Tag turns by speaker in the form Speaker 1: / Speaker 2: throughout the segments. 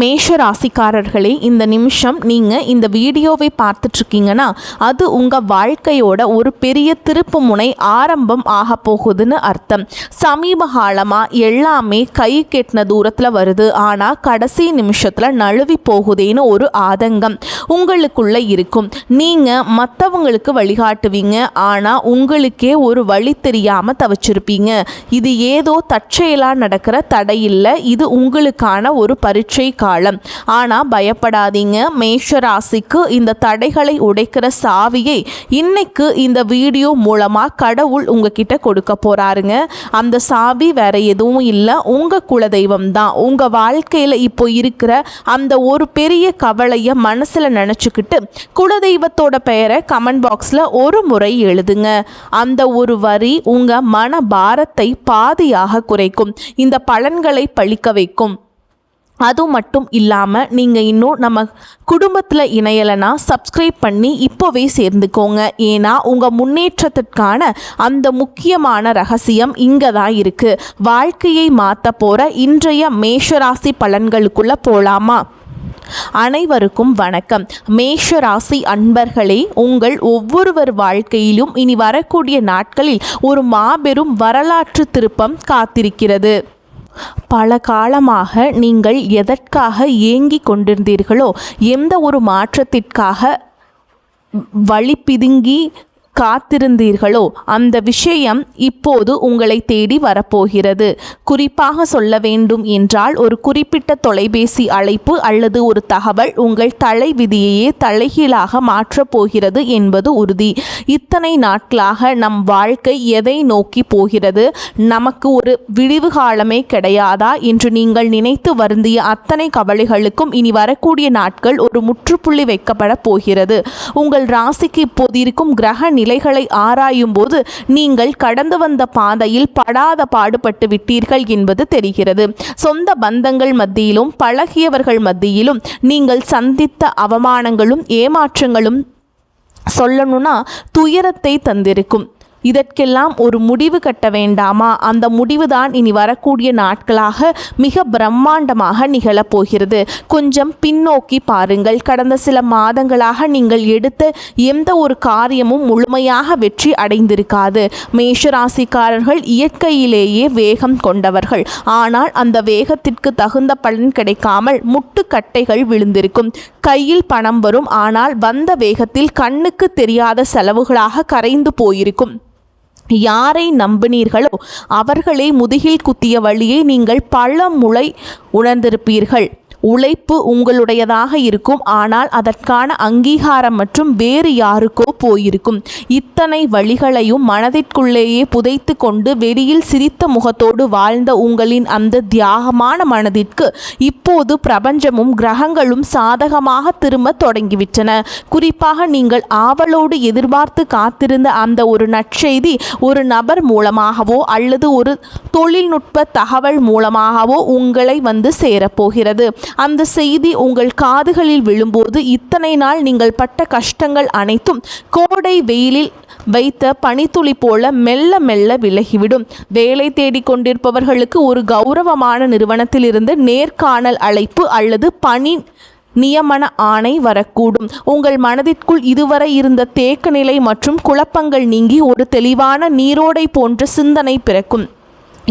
Speaker 1: மேஷ ராசிக்காரர்களே, இந்த நிமிஷம் நீங்கள் இந்த வீடியோவை பார்த்துட்ருக்கீங்கன்னா அது உங்கள் வாழ்க்கையோட ஒரு பெரிய திருப்பு முனை ஆரம்பம் ஆக போகுதுன்னு அர்த்தம். சமீப காலமாக எல்லாமே கை கெட்டின தூரத்தில் வருது, ஆனால் கடைசி நிமிஷத்தில் நழுவி போகுதேன்னு ஒரு ஆதங்கம் உங்களுக்குள்ளே இருக்கும். நீங்கள் மற்றவங்களுக்கு வழிகாட்டுவீங்க, ஆனால் உங்களுக்கே ஒரு வழி தெரியாமல் தவிச்சிருப்பீங்க. இது ஏதோ தற்செயலாக நடக்கிற தடையில்லை, இது உங்களுக்கான ஒரு பரீட்சை காலம். ஆனா பயப்படாதீங்க. மேஷ ராசிக்கு இந்த தடைகளை உடைக்கிற சாவியை இன்னைக்கு இந்த வீடியோ மூலமா கடவுள் உங்ககிட்ட கொடுக்க போறாருங்க. அந்த சாவி வேற எதுவும் இல்லை, உங்க குலதெய்வம் தான். உங்க வாழ்க்கையில இப்போ இருக்கிற அந்த ஒரு பெரிய கவலையை மனசுல நினைச்சுக்கிட்டு குலதெய்வத்தோட பெயரை கமெண்ட் பாக்ஸ்ல ஒரு முறை எழுதுங்க. அந்த ஒரு வரி உங்க மன பாரத்தை பாதியாக குறைக்கும், இந்த பலன்களை பழிக்க வைக்கும். அது மட்டும் இல்லாமல் நீங்கள் இன்னும் நம்ம குடும்பத்தில் இணையலைன்னா சப்ஸ்கிரைப் பண்ணி இப்போவே சேர்ந்துக்கோங்க. ஏன்னா உங்கள் முன்னேற்றத்திற்கான அந்த முக்கியமான ரகசியம் இங்கே தான் இருக்குது. வாழ்க்கையை மாற்ற போகிற இன்றைய மேஷராசி பலன்களுக்குள்ளே போகலாமா? அனைவருக்கும் வணக்கம். மேஷ ராசி அன்பர்களே, உங்கள் ஒவ்வொருவர் வாழ்க்கையிலும் இனி வரக்கூடிய நாட்களில் ஒரு மாபெரும் வரலாற்று திருப்பம் காத்திருக்கிறது. பல காலமாக நீங்கள் எதற்காக ஏங்கிக் கொண்டிருந்தீர்களோ, எந்த ஒரு மாற்றத்திற்காக வழி பிதுங்கி காத்திருந்தீர்களோ அந்த விஷயம் இப்போது உங்களை தேடி வரப்போகிறது. குறிப்பாக சொல்ல வேண்டும் என்றால் ஒரு குறிப்பிட்ட தொலைபேசி அழைப்பு அல்லது ஒரு தகவல் உங்கள் தலை விதியையே தலைகீழாக மாற்றப் போகிறது என்பது உறுதி. இத்தனை நாட்களாக நம் வாழ்க்கை எதை நோக்கி போகிறது, நமக்கு ஒரு விடிவு காலமே கிடையாதா என்று நீங்கள் நினைத்து வருந்திய அத்தனை கவலைகளுக்கும் இனி வரக்கூடிய நாட்கள் ஒரு முற்றுப்புள்ளி வைக்கப்பட போகிறது. உங்கள் ராசிக்கு இப்போது இருக்கும் கிரக நிலைகளை ஆராயும் போது நீங்கள் கடந்து வந்த பாதையில் படாத பாடுபட்டு விட்டீர்கள் என்பது தெரிகிறது. சொந்த பந்தங்கள் மத்தியிலும் பழகியவர்கள் மத்தியிலும் நீங்கள் சந்தித்த அவமானங்களும் ஏமாற்றங்களும் சொல்லணும்னா துயரத்தை தந்திருக்கும். இதற்கெல்லாம் ஒரு முடிவு கட்ட வேண்டாமா? அந்த முடிவுதான் இனி வரக்கூடிய நாட்களாக மிக பிரம்மாண்டமாக நிகழப்போகிறது. கொஞ்சம் பின்னோக்கி பாருங்கள். கடந்த சில மாதங்களாக நீங்கள் எடுத்த எந்த ஒரு காரியமும் முழுமையாக வெற்றி அடைந்திருக்காது. மேஷராசிக்காரர்கள் இயற்கையிலேயே வேகம் கொண்டவர்கள். ஆனால் அந்த வேகத்திற்கு தகுந்த பலன் கிடைக்காமல் முட்டுக்கட்டைகள் விழுந்திருக்கும். கையில் பணம் வரும், ஆனால் வந்த வேகத்தில் கண்ணுக்கு தெரியாத செலவுகளாக கரைந்து போயிருக்கும். யாரை நம்பினீர்களோ அவர்களே முதுகில் குத்திய வழியை நீங்கள் பல முறை உணர்ந்திருப்பீர்கள். உழைப்பு உங்களுடையதாக இருக்கும், ஆனால் அதற்கான அங்கீகாரம் மற்றும் வேறு யாருக்கோ போயிருக்கும். இத்தனை வழிகளையும் மனதிற்குள்ளேயே புதைத்து கொண்டு வெளியில் சிரித்த முகத்தோடு வாழ்ந்த உங்களின் அந்த தியாகமான மனதிற்கு இப்போது பிரபஞ்சமும் கிரகங்களும் சாதகமாக திரும்ப தொடங்கிவிட்டன. குறிப்பாக நீங்கள் ஆவலோடு எதிர்பார்த்து காத்திருந்த அந்த ஒரு நற்செய்தி ஒரு நபர் மூலமாகவோ அல்லது ஒரு தொழில்நுட்ப தகவல் மூலமாகவோ உங்களை வந்து சேரப்போகிறது. அந்த செய்தி உங்கள் காதுகளில் விழும்போது இத்தனை நாள் நீங்கள் பட்ட கஷ்டங்கள் அனைத்தும் கோடை வெயிலில் வைத்த பனித்துளி போல மெல்ல மெல்ல விலகிவிடும். வேலை தேடிக் கொண்டிருப்பவர்களுக்கு ஒரு கௌரவமான நிறுவனத்திலிருந்து நேர்காணல் அழைப்பு அல்லது பணி நியமன ஆணை வரக்கூடும். உங்கள் மனதிற்குள் இதுவரை இருந்த தேக்க நிலை மற்றும் குழப்பங்கள் நீங்கி ஒரு தெளிவான நீரோடை போன்ற சிந்தனை பிறக்கும்.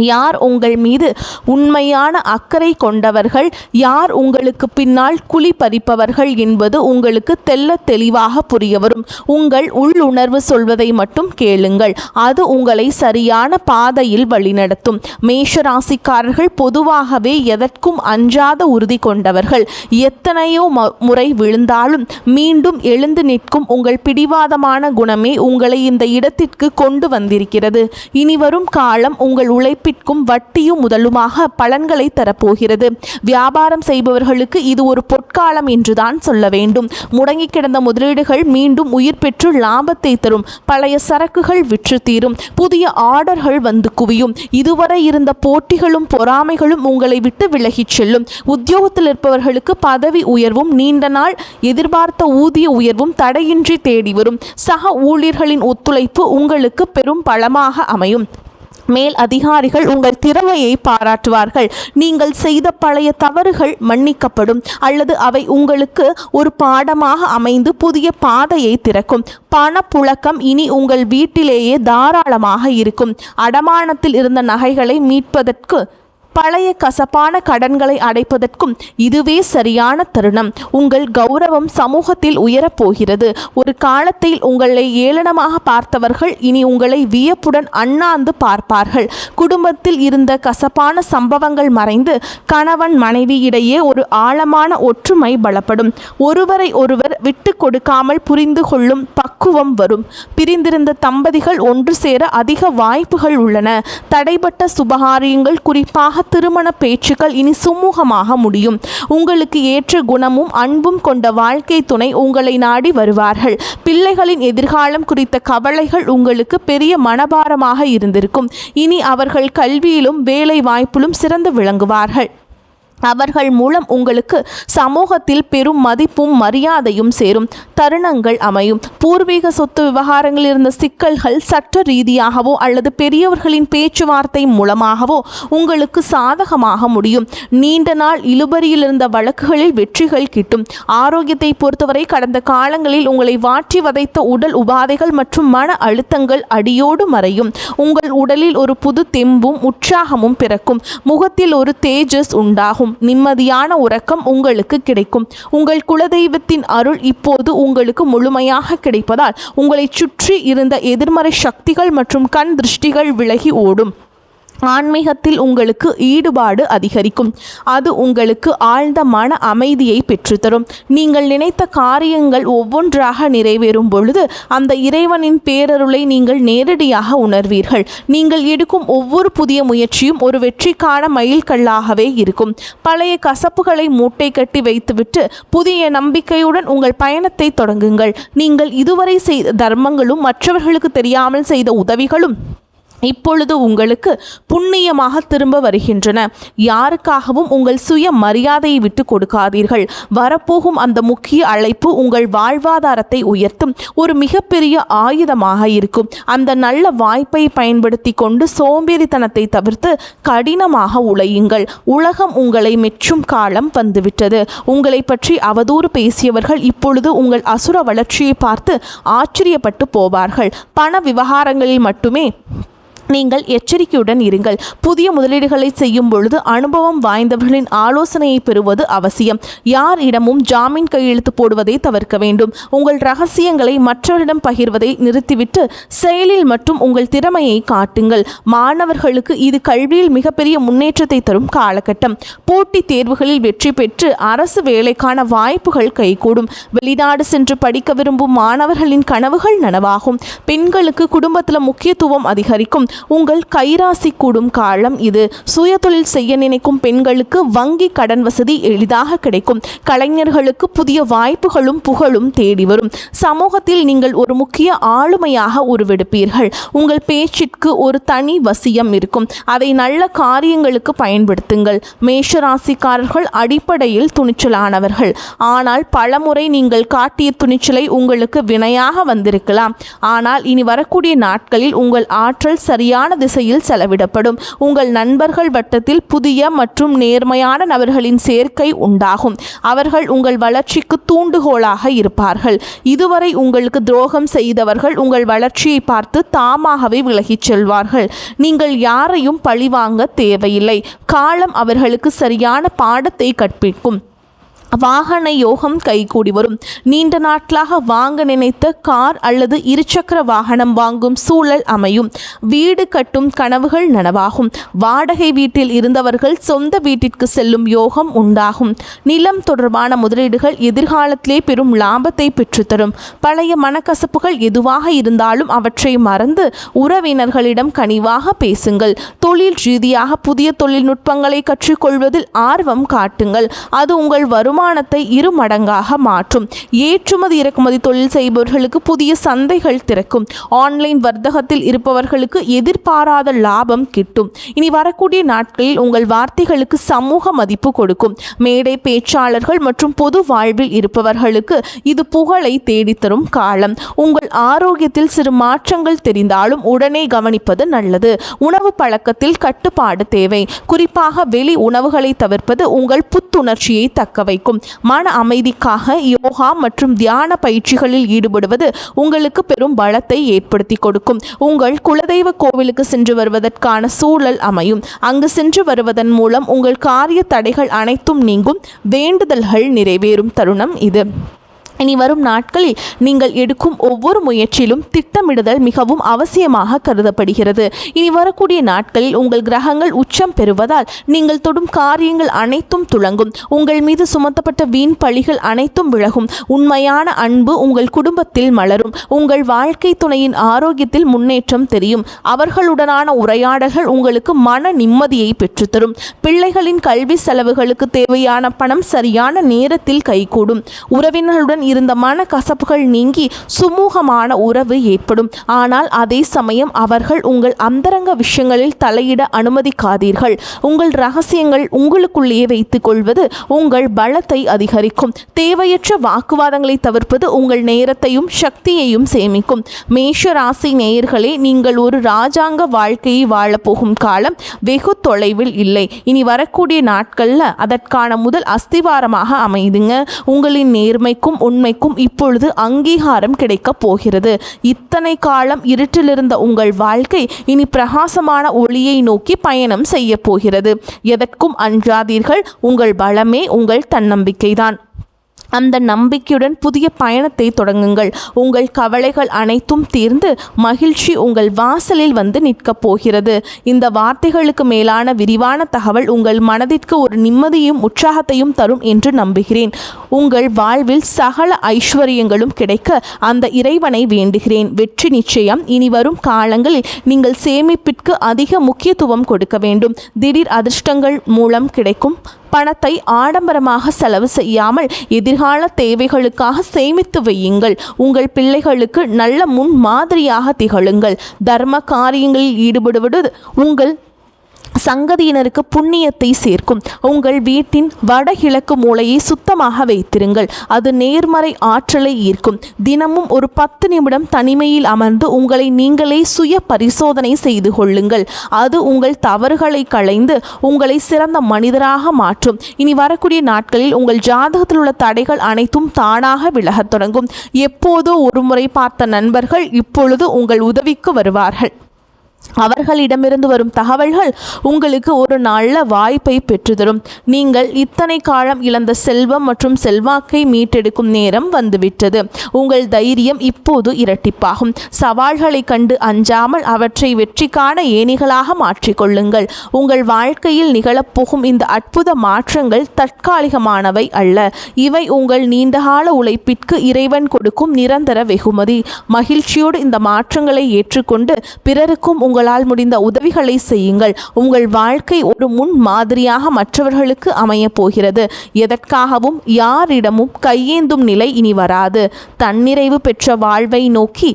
Speaker 1: யார் உங்கள் மீது உண்மையான அக்கறை கொண்டவர்கள், யார் உங்களுக்கு பின்னால் குழி பறிப்பவர்கள் என்பது உங்களுக்கு தெல்ல தெளிவாக புரிய வரும். உங்கள் உள்ளுணர்வு சொல்வதை மட்டும் கேளுங்கள், அது உங்களை சரியான பாதையில் வழிநடத்தும். மேஷராசிக்காரர்கள் பொதுவாகவே எதற்கும் அஞ்சாத உறுதி கொண்டவர்கள். எத்தனையோ முறை விழுந்தாலும் மீண்டும் எழுந்து நிற்கும் உங்கள் பிடிவாதமான குணமே உங்களை இந்த இடத்திற்கு கொண்டு வந்திருக்கிறது. இனிவரும் காலம் உங்கள் உழைப்பிற்கும் வட்டியும் முதலுமாக பலன்களை தரப்போகிறது. வியாபாரம் செய்பவர்களுக்கு இது ஒரு பொற்காலம் என்றுதான் சொல்ல வேண்டும். முடங்கி கிடந்த முதலீடுகள் மீண்டும் உயிர் பெற்று லாபத்தை தரும். பழைய சரக்குகள் விற்று தீரும். புதிய ஆர்டர்கள் வந்து குவியும். இதுவரை இருந்த போட்டிகளும் பொறாமைகளும் உங்களை விட்டு விலகிச் செல்லும். உத்தியோகத்தில் இருப்பவர்களுக்கு பதவி உயர்வும் நீண்ட நாள் எதிர்பார்த்த ஊதிய உயர்வும் தடையின்றி தேடி வரும். சக ஊழியர்களின் ஒத்துழைப்பு உங்களுக்கு பெரும் பலமாக அமையும். மேல் அதிகாரிகள் உங்கள் திறமையை பாராட்டுவார்கள். நீங்கள் செய்த பழைய தவறுகள் மன்னிக்கப்படும் அல்லது அவை உங்களுக்கு ஒரு பாடமாக அமைந்து புதிய பாதையை திறக்கும். பணப்புழக்கம் இனி உங்கள் வீட்டிலேயே தாராளமாக இருக்கும். அடமானத்தில் இருந்த நகைகளை மீட்பதற்கு பழைய கசப்பான கடன்களை அடைப்பதற்கும் இதுவே சரியான தருணம். உங்கள் கௌரவம் சமூகத்தில் உயரப்போகிறது. ஒரு காலத்தில் உங்களை ஏளனமாக பார்த்தவர்கள் இனி உங்களை வியப்புடன் அண்ணாந்து பார்ப்பார்கள். குடும்பத்தில் இருந்த கசப்பான சம்பவங்கள் மறைந்து கணவன் மனைவி இடையே ஒரு ஆழமான ஒற்றுமை பலப்படும். ஒருவரை ஒருவர் விட்டு கொடுக்காமல் புரிந்து கொள்ளும் பக்குவம் வரும். பிரிந்திருந்த தம்பதிகள் ஒன்று சேர அதிக வாய்ப்புகள் உள்ளன. தடைபட்ட சுபகாரியங்கள், குறிப்பாக திருமண பேச்சுக்கள் இனி சுமூகமாக முடியும். உங்களுக்கு ஏற்ற குணமும் அன்பும் கொண்ட வாழ்க்கை துணை உங்களை நாடி வருவார்கள். பிள்ளைகளின் எதிர்காலம் குறித்த கவலைகள் உங்களுக்கு பெரிய மனபாரமாக இருந்திருக்கும். இனி அவர்கள் கல்வியிலும் வேலை வாய்ப்பிலும் சிறந்து விளங்குவார்கள். அவர்கள் மூலம் உங்களுக்கு சமூகத்தில் பெரும் மதிப்பும் மரியாதையும் சேரும் தருணங்கள் அமையும். பூர்வீக சொத்து விவகாரங்களில் இருந்த சிக்கல்கள் சட்ட ரீதியாகவோ அல்லது பெரியவர்களின் பேச்சுவார்த்தை மூலமாகவோ உங்களுக்கு சாதகமாக முடியும். நீண்ட நாள் இழுபறியில் இருந்த வழக்குகளில் வெற்றிகள் கிட்டும். ஆரோக்கியத்தை பொறுத்தவரை கடந்த காலங்களில் உங்களை வாட்டி வதைத்த உடல் உபாதைகள் மற்றும் மன அழுத்தங்கள் அடியோடு மறையும். உங்கள் உடலில் ஒரு புது தெம்பும் உற்சாகமும் பிறக்கும். முகத்தில் ஒரு தேஜஸ் உண்டாகும். நிம்மதியான உறக்கம் உங்களுக்கு கிடைக்கும். உங்கள் குலதெய்வத்தின் அருள் இப்போது உங்களுக்கு முழுமையாக கிடைப்பதால் உங்களை சுற்றி இருந்த எதிர்மறை சக்திகள் மற்றும் கண் திருஷ்டிகள் விலகி ஓடும். ஆன்மீகத்தில் உங்களுக்கு ஈடுபாடு அதிகரிக்கும். அது உங்களுக்கு ஆழ்ந்த மன அமைதியை பெற்றுத்தரும். நீங்கள் நினைத்த காரியங்கள் ஒவ்வொன்றாக நிறைவேறும் பொழுது அந்த இறைவனின் பேரருளை நீங்கள் நேரடியாக உணர்வீர்கள். நீங்கள் எடுக்கும் ஒவ்வொரு புதிய முயற்சியும் ஒரு வெற்றிக்கான மைல்கல்லாகவே இருக்கும். பழைய கசப்புகளை மூட்டை கட்டி வைத்துவிட்டு புதிய நம்பிக்கையுடன் உங்கள் பயணத்தை தொடங்குங்கள். நீங்கள் இதுவரை செய்த தர்மங்களும் மற்றவர்களுக்கு தெரியாமல் செய்த உதவிகளும் இப்பொழுது உங்களுக்கு புண்ணியமாக திரும்ப வருகின்றன. யாருக்காகவும் உங்கள் சுய மரியாதையை விட்டு கொடுக்காதீர்கள். வரப்போகும் அந்த முக்கிய அழைப்பு உங்கள் வாழ்வாதாரத்தை உயர்த்தும் ஒரு மிகப்பெரிய ஆயுதமாக இருக்கும். அந்த நல்ல வாய்ப்பை பயன்படுத்தி கொண்டு சோம்பேறித்தனத்தை தவிர்த்து கடினமாக உழையுங்கள். உலகம் உங்களை மெச்சும் காலம் வந்துவிட்டது. உங்களை பற்றி அவதூறு பேசியவர்கள் இப்பொழுது உங்கள் அசுர வளர்ச்சியை பார்த்து ஆச்சரியப்பட்டு போவார்கள். பண விவகாரங்களில் மட்டுமே நீங்கள் எச்சரிக்கையுடன் இருங்கள். புதிய முதலீடுகளை செய்யும் பொழுது அனுபவம் வாய்ந்தவர்களின் ஆலோசனையை பெறுவது அவசியம். யாரிடமும் ஜாமீன் கையெழுத்து போடுவதை தவிர்க்க வேண்டும். உங்கள் ரகசியங்களை மற்றவரிடம் பகிர்வதை நிறுத்திவிட்டு செயலில் மற்றும் உங்கள் திறமையை காட்டுங்கள். மாணவர்களுக்கு இது கல்வியில் மிகப்பெரிய முன்னேற்றத்தை தரும் காலகட்டம். போட்டித் தேர்வுகளில் வெற்றி பெற்று அரசு வேலைக்கான வாய்ப்புகள் கைகூடும். வெளிநாடு சென்று படிக்க விரும்பும் மாணவர்களின் கனவுகள் நனவாகும். பெண்களுக்கு குடும்பத்தில் முக்கியத்துவம் அதிகரிக்கும். உங்கள் கைராசி கூடும் காலம் இது. சுயதொழில் செய்ய நினைக்கும் பெண்களுக்கு வங்கி கடன் வசதி எளிதாக கிடைக்கும். கலைஞர்களுக்கு புதிய வாய்ப்புகளும் புகழும் தேடி வரும். சமூகத்தில் நீங்கள் ஒரு முக்கிய ஆளுமையாக உருவெடுப்பீர்கள். உங்கள் பேச்சிற்கு ஒரு தனி வசியம் இருக்கும். அதை நல்ல காரியங்களுக்கு பயன்படுத்துங்கள். மேஷராசிக்காரர்கள் அடிப்படையில் துணிச்சலானவர்கள். ஆனால் பலமுறை நீங்கள் காட்டிய துணிச்சலை உங்களுக்கு வினையாக வந்திருக்கலாம். ஆனால் இனி வரக்கூடிய நாட்களில் உங்கள் ஆற்றல் சரியான திசையில் செலவிடப்படும். உங்கள் நண்பர்கள் வட்டத்தில் புதிய மற்றும் நேர்மையான நபர்களின் சேர்க்கை உண்டாகும். அவர்கள் உங்கள் வளர்ச்சிக்கு தூண்டுகோலாக இருப்பார்கள். இதுவரை உங்களுக்கு துரோகம் செய்தவர்கள் உங்கள் வளர்ச்சியை பார்த்து தாமாகவே விலகிச் செல்வார்கள். நீங்கள் யாரையும் பழிவாங்க தேவையில்லை. காலம் அவர்களுக்கு சரியான பாடத்தை கற்பிக்கும். வாகன யோகம் கைகூடி வரும். நீண்ட நாட்களாக வாங்க நினைத்த கார் அல்லது இருசக்கர வாகனம் வாங்கும் சூழல் அமையும். வீடு கட்டும் கனவுகள் நனவாகும். வாடகை வீட்டில் இருந்தவர்கள் சொந்த வீட்டிற்கு செல்லும் யோகம் உண்டாகும். நிலம் தொடர்பான முதலீடுகள் எதிர்காலத்திலே பெரும் லாபத்தை பெற்றுத்தரும். பழைய மனக்கசப்புகள் எதுவாக இருந்தாலும் அவற்றை மறந்து உறவினர்களிடம் கனிவாக பேசுங்கள். தொழில் ரீதியாக புதிய தொழில்நுட்பங்களை கற்றுக்கொள்வதில் ஆர்வம் காட்டுங்கள். அது உங்கள் வருமானம் வருமானத்தை 2 மடங்காக மாற்றும். ஏற்றுமதி இறக்குமதி தொழில் செய்பவர்களுக்கு புதிய சந்தைகள் திறக்கும். ஆன்லைன் வர்த்தகத்தில் இருப்பவர்களுக்கு எதிர்பாராத லாபம் கிட்டும். இனி வரக்கூடிய நாட்களில் உங்கள் வார்த்தைகளுக்கு சமூக மதிப்பு கொடுக்கும். மேடை பேச்சாளர்கள் மற்றும் பொது வாழ்வில் இருப்பவர்களுக்கு இது புகழை தேடித்தரும் காலம். உங்கள் ஆரோக்கியத்தில் சிறு மாற்றங்கள் தெரிந்தாலும் உடனே கவனிப்பது நல்லது. உணவு பழக்கத்தில் கட்டுப்பாடு தேவை. குறிப்பாக வெளி உணவுகளை தவிர்ப்பது உங்கள் புத்துணர்ச்சியை தக்க வைக்கும். மன அமைதிக்காக யோகா மற்றும் தியான பயிற்சிகளில் ஈடுபடுவது உங்களுக்கு பெரும் பலத்தை ஏற்படுத்தி கொடுக்கும். உங்கள் குலதெய்வ கோவிலுக்கு சென்று வருவதற்கான சூழல் அமையும். அங்கு சென்று வருவதன் மூலம் உங்கள் காரிய தடைகள் அனைத்தும் நீங்கும். வேண்டுதல்கள் நிறைவேறும் தருணம் இது. இனி வரும் நாட்களில் நீங்கள் எடுக்கும் ஒவ்வொரு முயற்சியிலும் திட்டமிடுதல் மிகவும் அவசியமாக கருதப்படுகிறது. இனி வரக்கூடிய நாட்களில் உங்கள் கிரகங்கள் உச்சம் பெறுவதால் நீங்கள் தொடும் காரியங்கள் அனைத்தும் துளங்கும். உங்கள் மீது சுமத்தப்பட்ட வீண் பழிகள் அனைத்தும் விலகும். உண்மையான அன்பு உங்கள் குடும்பத்தில் மலரும். உங்கள் வாழ்க்கை துணையின் ஆரோக்கியத்தில் முன்னேற்றம் தெரியும். அவர்களுடனான உரையாடல்கள் உங்களுக்கு மன நிம்மதியை பெற்றுத்தரும். பிள்ளைகளின் கல்வி செலவுகளுக்கு தேவையான பணம் சரியான நேரத்தில் கைகூடும். உறவினர்களுடன் இருந்த மன கசப்புகள் நீங்கி சுமூகமான உறவு ஏற்படும். ஆனால் அதே சமயம் அவர்கள் உங்கள் அந்தரங்க விஷயங்களில் தலையிட அனுமதிக்காதீர்கள். உங்கள் ரகசியங்கள் உங்களுக்குள்ளேயே வைத்துக் கொள்வது உங்கள் பலத்தை அதிகரிக்கும். தேவையற்ற வாக்குவாதங்களை தவிர்ப்பது உங்கள் நேரத்தையும் சக்தியையும் சேமிக்கும். மேஷ ராசி நேயர்களே, நீங்கள் ஒரு ராஜாங்க வாழ்க்கையை வாழப்போகும் காலம் வெகு தொலைவில் இல்லை. இனி வரக்கூடிய நாட்களில் அதற்கான முதல் அஸ்திவாரமாக அமைதுங்க. உங்களின் நேர்மைக்கும் உண்மைக்கும் இப்பொழுது அங்கீகாரம் கிடைக்கப் போகிறது. இத்தனை காலம் இருட்டிலிருந்த உங்கள் வாழ்க்கை இனி பிரகாசமான ஒளியை நோக்கி பயணம் செய்ய போகிறது. எதற்கும் அஞ்சாதீர்கள். உங்கள் பலமே உங்கள் தன்னம்பிக்கைதான். அந்த நம்பிக்கையுடன் புதிய பயணத்தை தொடங்குங்கள். உங்கள் கவலைகள் அனைத்தும் தீர்ந்து மகிழ்ச்சி உங்கள் வாசலில் வந்து நிற்கப் போகிறது. இந்த வார்த்தைகளுக்கு மேலான விரிவான தகவல் உங்கள் மனதிற்கு ஒரு நிம்மதியும் உற்சாகத்தையும் தரும் என்று நம்புகிறேன். உங்கள் வாழ்வில் சகல ஐஸ்வர்யங்களும் கிடைக்க அந்த இறைவனை வேண்டுகிறேன். வெற்றி நிச்சயம். இனி வரும் காலங்களில் நீங்கள் சேமிப்பிற்கு அதிக முக்கியத்துவம் கொடுக்க வேண்டும். திடீர் அதிர்ஷ்டங்கள் மூலம் கிடைக்கும் பணத்தை ஆடம்பரமாக செலவு செய்யாமல் எதிர்கால தேவைகளுக்காக சேமித்து வையுங்கள். உங்கள் பிள்ளைகளுக்கு நல்ல முன் மாதிரியாக திகழுங்கள். தர்ம காரியங்களில் ஈடுபடுவது உங்கள் சங்கதியினருக்கு புண்ணியத்தை சேர்க்கும். உங்கள் வீட்டின் வடகிழக்கு மூலையை சுத்தமாக வைத்திருங்கள். அது நேர்மறை ஆற்றலை ஈர்க்கும். தினமும் ஒரு 10 நிமிடம் தனிமையில் அமர்ந்து உங்களை நீங்களே சுய பரிசோதனை செய்து கொள்ளுங்கள். அது உங்கள் தவறுகளை களைந்து உங்களை சிறந்த மனிதராக மாற்றும். இனி வரக்கூடிய நாட்களில் உங்கள் ஜாதகத்தில் உள்ள தடைகள் அனைத்தும் தானாக விலகத் தொடங்கும். எப்போதோ ஒரு முறை பார்த்த நண்பர்கள் இப்பொழுது உங்கள் உதவிக்கு வருவார்கள். அவர்களிடமிருந்து வரும் தகவல்கள் உங்களுக்கு ஒரு நல்ல வாய்ப்பை பெற்றுத்தரும். நீங்கள் இத்தனை காலம் இழந்த செல்வம் மற்றும் செல்வாக்கை மீட்டெடுக்கும் நேரம் வந்துவிட்டது. உங்கள் தைரியம் இப்போது இரட்டிப்பாகும். சவால்களை கண்டு அஞ்சாமல் அவற்றை வெற்றிக்கான ஏணிகளாக மாற்றிக்கொள்ளுங்கள். உங்கள் வாழ்க்கையில் நிகழப்போகும் இந்த அற்புத மாற்றங்கள் தற்காலிகமானவை அல்ல. இவை உங்கள் நீண்டகால உழைப்பிற்கு இறைவன் கொடுக்கும் நிரந்தர வெகுமதி. மகிழ்ச்சியோடு இந்த மாற்றங்களை ஏற்றுக்கொண்டு பிறருக்கும் உங்களால் முடிந்த உதவிகளை செய்யுங்கள். உங்கள் வாழ்க்கை ஒரு முன் மாதிரியாக மற்றவர்களுக்கு அமையப் போகிறது. எதற்காகவும் யாரிடமும் கையேந்தும் நிலை இனி வராது. தன்னிறைவு பெற்ற வாழ்வை நோக்கி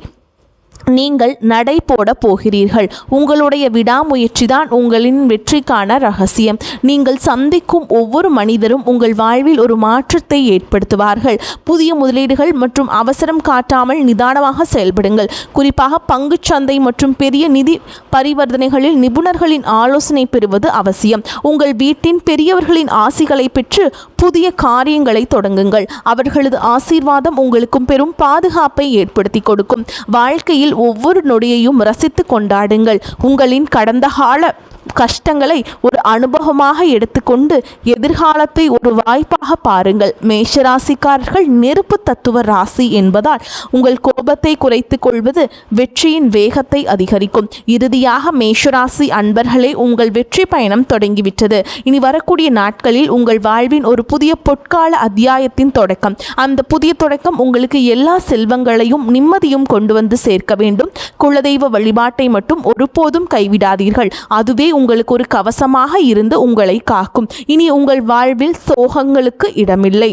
Speaker 1: நீங்கள் நடை போட போகிறீர்கள். உங்களுடைய விடாமுயற்சி தான் உங்களின் வெற்றிக்கான ரகசியம். நீங்கள் சந்திக்கும் ஒவ்வொரு மனிதரும் உங்கள் வாழ்வில் ஒரு மாற்றத்தை ஏற்படுத்துவார்கள். புதிய முதலீடுகள் மற்றும் அவசரம் காட்டாமல் நிதானமாக செயல்படுங்கள். குறிப்பாக பங்குச்சந்தை மற்றும் பெரிய நிதி பரிவர்த்தனைகளில் நிபுணர்களின் ஆலோசனை பெறுவது அவசியம். உங்கள் வீட்டின் பெரியவர்களின் ஆசிகளை பெற்று புதிய காரியங்களை தொடங்குங்கள். அவர்களது ஆசீர்வாதம் உங்களுக்கும் பெரும் பாதுகாப்பை ஏற்படுத்தி கொடுக்கும். வாழ்க்கையில் ஒவ்வொரு நொடியையும் ரசித்து கொண்டாடுங்கள். உங்களின் கடந்த கால கஷ்டங்களை ஒரு அனுபவமாக எடுத்துக்கொண்டு எதிர்காலத்தை ஒரு வாய்ப்பாக பாருங்கள். மேஷராசிக்காரர்கள் நெருப்பு தத்துவ ராசி என்பதால் உங்கள் கோபத்தை குறைத்து கொள்வது வெற்றியின் வேகத்தை அதிகரிக்கும். இறுதியாக மேஷராசி அன்பர்களே, உங்கள் வெற்றி பயணம் தொடங்கிவிட்டது. இனி வரக்கூடிய நாட்களில் உங்கள் வாழ்வின் ஒரு புதிய பொற்கால அத்தியாயத்தின் தொடக்கம். அந்த புதிய தொடக்கம் உங்களுக்கு எல்லா செல்வங்களையும் நிம்மதியும் கொண்டு வந்து சேர்க்க வேண்டும். குலதெய்வ வழிபாட்டை மட்டும் ஒருபோதும் கைவிடாதீர்கள். அதுவே உங்களுக்கு ஒரு கவசமாக இருந்து உங்களை காக்கும். இனி உங்கள் வாழ்வில் சோகங்களுக்கு இடமில்லை.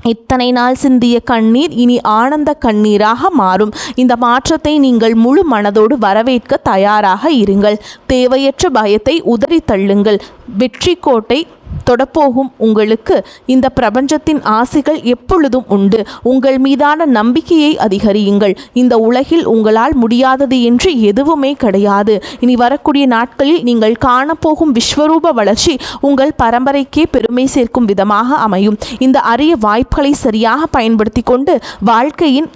Speaker 1: இத்தனை நாள் சிந்திய கண்ணீர் இனி ஆனந்த கண்ணீராக மாறும். இந்த மாற்றத்தை நீங்கள் முழு மனதோடு வரவேற்க தயாராக இருங்கள். தேவையற்ற பயத்தை உதறி தள்ளுங்கள். வெற்றி கோட்டை தொடப்போகும் உங்களுக்கு இந்த பிரபஞ்சத்தின் ஆசைகள் எப்பொழுதும் உண்டு. உங்கள் மீதான நம்பிக்கையை அதிகரியுங்கள். இந்த உலகில் உங்களால் முடியாதது என்று எதுவுமே கிடையாது. இனி வரக்கூடிய நாட்களில் நீங்கள் காணப்போகும் விஸ்வரூப வளர்ச்சி உங்கள் பரம்பரைக்கே பெருமை சேர்க்கும் விதமாக அமையும். இந்த அரிய வாய்ப்புகளை சரியாக பயன்படுத்தி கொண்டு வாழ்க்கையின்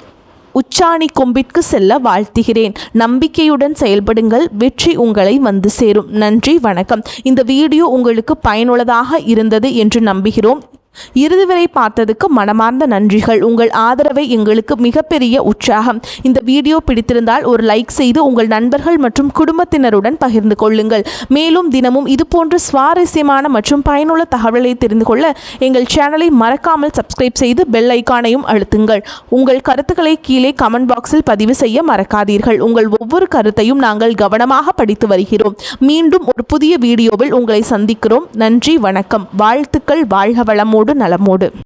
Speaker 1: உச்சாணி கொம்பிற்கு செல்ல வாழ்த்துகிறேன். நம்பிக்கையுடன் செயல்படுங்கள். வெற்றி உங்களை வந்து சேரும். நன்றி, வணக்கம். இந்த வீடியோ உங்களுக்கு பயனுள்ளதாக இருந்தது என்று நம்புகிறோம். இறுதி வரை பார்த்ததுக்கு மனமார்ந்த நன்றிகள். உங்கள் ஆதரவை எங்களுக்கு மிகப்பெரிய உற்சாகம். இந்த வீடியோ பிடித்திருந்தால் ஒரு லைக் செய்து உங்கள் நண்பர்கள் மற்றும் குடும்பத்தினருடன் பகிர்ந்து கொள்ளுங்கள். மேலும் தினமும் இதுபோன்ற சுவாரஸ்யமான மற்றும் பயனுள்ள தகவலை தெரிந்து கொள்ள எங்கள் சேனலை மறக்காமல் சப்ஸ்கிரைப் செய்து பெல் ஐக்கானையும் அழுத்துங்கள். உங்கள் கருத்துக்களை கீழே கமெண்ட் பாக்ஸில் பதிவு செய்ய மறக்காதீர்கள். உங்கள் ஒவ்வொரு கருத்தையும் நாங்கள் கவனமாக படித்து வருகிறோம். மீண்டும் ஒரு புதிய வீடியோவில் உங்களை சந்திக்கிறோம். நன்றி, வணக்கம். வாழ்த்துக்கள். வாழ்க வளமோடு நலமோடு.